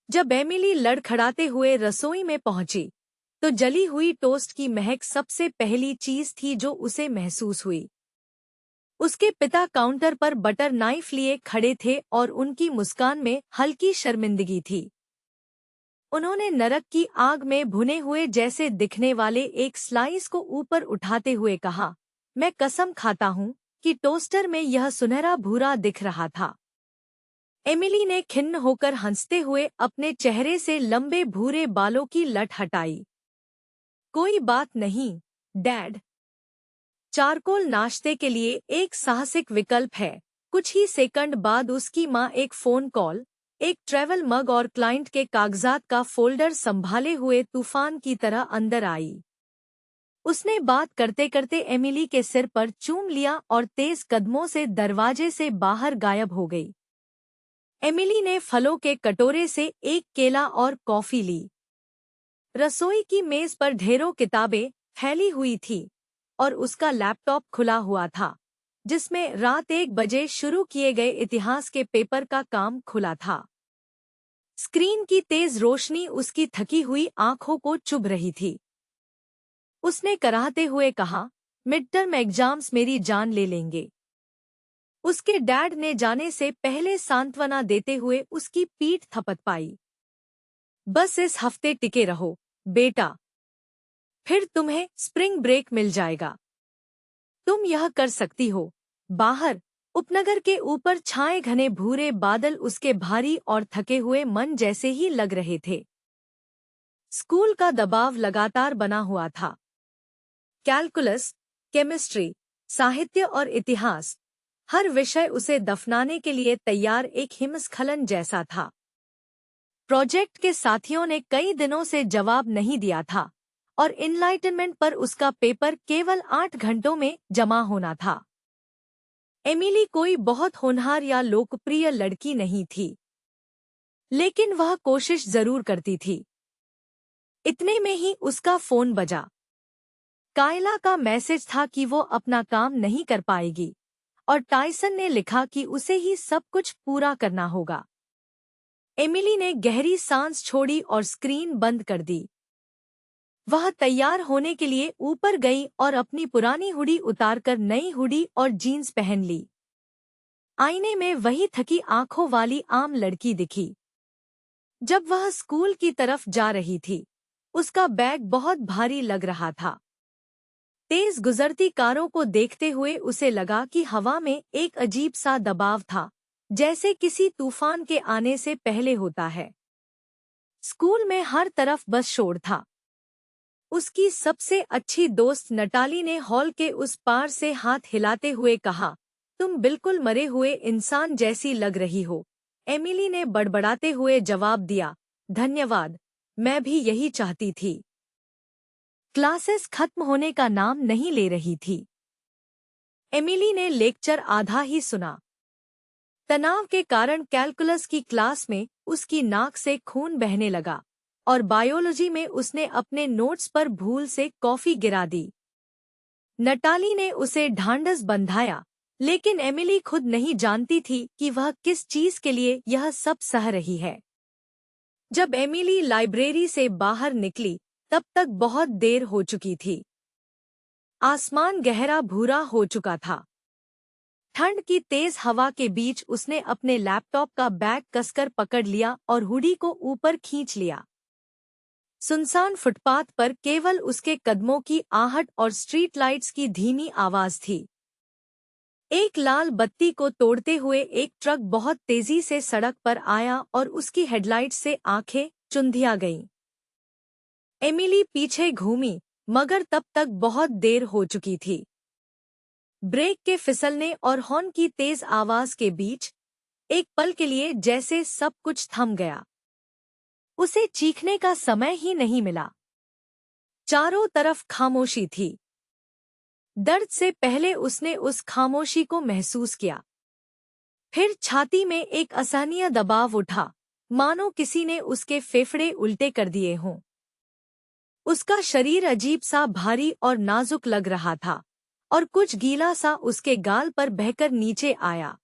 जब एमिली लड़खड़ाते हुए रसोई में पहुंची, तो जली हुई टोस्ट की महक सबसे पहली चीज थी जो उसे महसूस हुई। उसके पिता काउंटर पर बटर नाइफ लिए खड़े थे और उनकी मुस्कान में हल्की शर्मिंदगी थी। उन्होंने नरक की आग में भुने हुए जैसे दिखने वाले एक स्लाइस को ऊपर उठाते हुए कहा, मैं कसम खाता हूँ कि टोस्टर में यह सुनहरा भूरा दिख रहा था। एमिली ने खिन्न होकर हंसते हुए अपने चेहरे से लंबे भूरे बालों की लट हटाई। कोई बात नहीं, डैड। चारकोल नाश्ते के लिए एक साहसिक विकल्प है। कुछ ही सेकंड बाद उसकी माँ एक फोन कॉल, एक ट्रैवल मग और क्लाइंट के कागजात का फोल्डर संभाले हुए तूफान की तरह अंदर आई। उसने बात करते करते एमिली के सिर पर चूम लिया और तेज कदमों से दरवाजे से बाहर गायब हो गई। एमिली ने फलों के कटोरे से एक केला और कॉफी ली। रसोई की मेज पर ढेरों किताबें फैली हुई थी और उसका लैपटॉप खुला हुआ था, जिसमें रात 1 बजे शुरू किए गए इतिहास के पेपर का काम खुला था। स्क्रीन की तेज रोशनी उसकी थकी हुई आंखों को चुभ रही थी। उसने कराहते हुए कहा, मिड-टर्म एग्जाम्स मेरी जान ले लेंगे। उसके डैड ने जाने से पहले सांत्वना देते हुए उसकी पीठ थपथपाई। बस इस हफ्ते टिके रहो, बेटा। फिर तुम्हें स्प्रिंग ब्रेक मिल जाएगा। तुम यह कर सकती हो। बाहर उपनगर के ऊपर छाए घने भूरे बादल उसके भारी और थके हुए मन जैसे ही लग रहे थे। स्कूल का दबाव लगातार बना हुआ था। कैलकुलस, केमिस्ट्री, साहित्य और इतिहास, हर विषय उसे दफनाने के लिए तैयार एक हिमस्खलन जैसा था। प्रोजेक्ट के साथियों ने कई दिनों से जवाब नहीं दिया था और इनलाइटनमेंट पर उसका पेपर केवल 8 घंटों में जमा होना था। एमिली कोई बहुत होनहार या लोकप्रिय लड़की नहीं थी, लेकिन वह कोशिश जरूर करती थी। इतने में ही उसका फोन बजा। कायला का मैसेज था कि वो अपना काम नहीं कर पाएगी और टाइसन ने लिखा कि उसे ही सब कुछ पूरा करना होगा। एमिली ने गहरी सांस छोड़ी और स्क्रीन बंद कर दी। वह तैयार होने के लिए ऊपर गई और अपनी पुरानी हुडी उतारकर नई हुडी और जीन्स पहन ली। आईने में वही थकी आंखों वाली आम लड़की दिखी। जब वह स्कूल की तरफ जा रही थी, उसका बैग बहुत भारी लग रहा था। तेज गुजरती कारों को देखते हुए उसे लगा कि हवा में एक अजीब सा दबाव था, जैसे किसी तूफान के आने से पहले होता है। स्कूल में हर तरफ बस शोर था। उसकी सबसे अच्छी दोस्त नटाली ने हॉल के उस पार से हाथ हिलाते हुए कहा, तुम बिल्कुल मरे हुए इंसान जैसी लग रही हो। एमिली ने बड़बड़ाते हुए जवाब दिया, धन्यवाद, मैं भी यही चाहती थी। क्लासेस खत्म होने का नाम नहीं ले रही थी। एमिली ने लेक्चर आधा ही सुना। तनाव के कारण कैलकुलस की क्लास में उसकी नाक से खून बहने लगा और बायोलॉजी में उसने अपने नोट्स पर भूल से कॉफी गिरा दी। नटाली ने उसे ढांढस बंधाया, लेकिन एमिली खुद नहीं जानती थी कि वह किस चीज के लिए यह सब सह रही है। जब एमिली लाइब्रेरी से बाहर निकली, तब तक बहुत देर हो चुकी थी। आसमान गहरा भूरा हो चुका था। ठंड की तेज हवा के बीच उसने अपने लैपटॉप का बैग कसकर पकड़ लिया और हुडी को ऊपर खींच लिया। सुनसान फुटपाथ पर केवल उसके कदमों की आहट और स्ट्रीट लाइट्स की धीमी आवाज थी। एक लाल बत्ती को तोड़ते हुए एक ट्रक बहुत तेजी से सड़क पर आया और उसकी हेडलाइट से आंखें चुंधिया गईं। एमिली पीछे घूमी, मगर तब तक बहुत देर हो चुकी थी। ब्रेक के फिसलने और हॉर्न की तेज आवाज के बीच एक पल के लिए जैसे सब कुछ थम गया। उसे चीखने का समय ही नहीं मिला। चारों तरफ खामोशी थी। दर्द से पहले उसने उस खामोशी को महसूस किया। फिर छाती में एक असहनीय दबाव उठा, मानो किसी ने उसके फेफड़े उल्टे कर दिए हों। उसका शरीर अजीब सा भारी और नाजुक लग रहा था और कुछ गीला सा उसके गाल पर बहकर नीचे आया।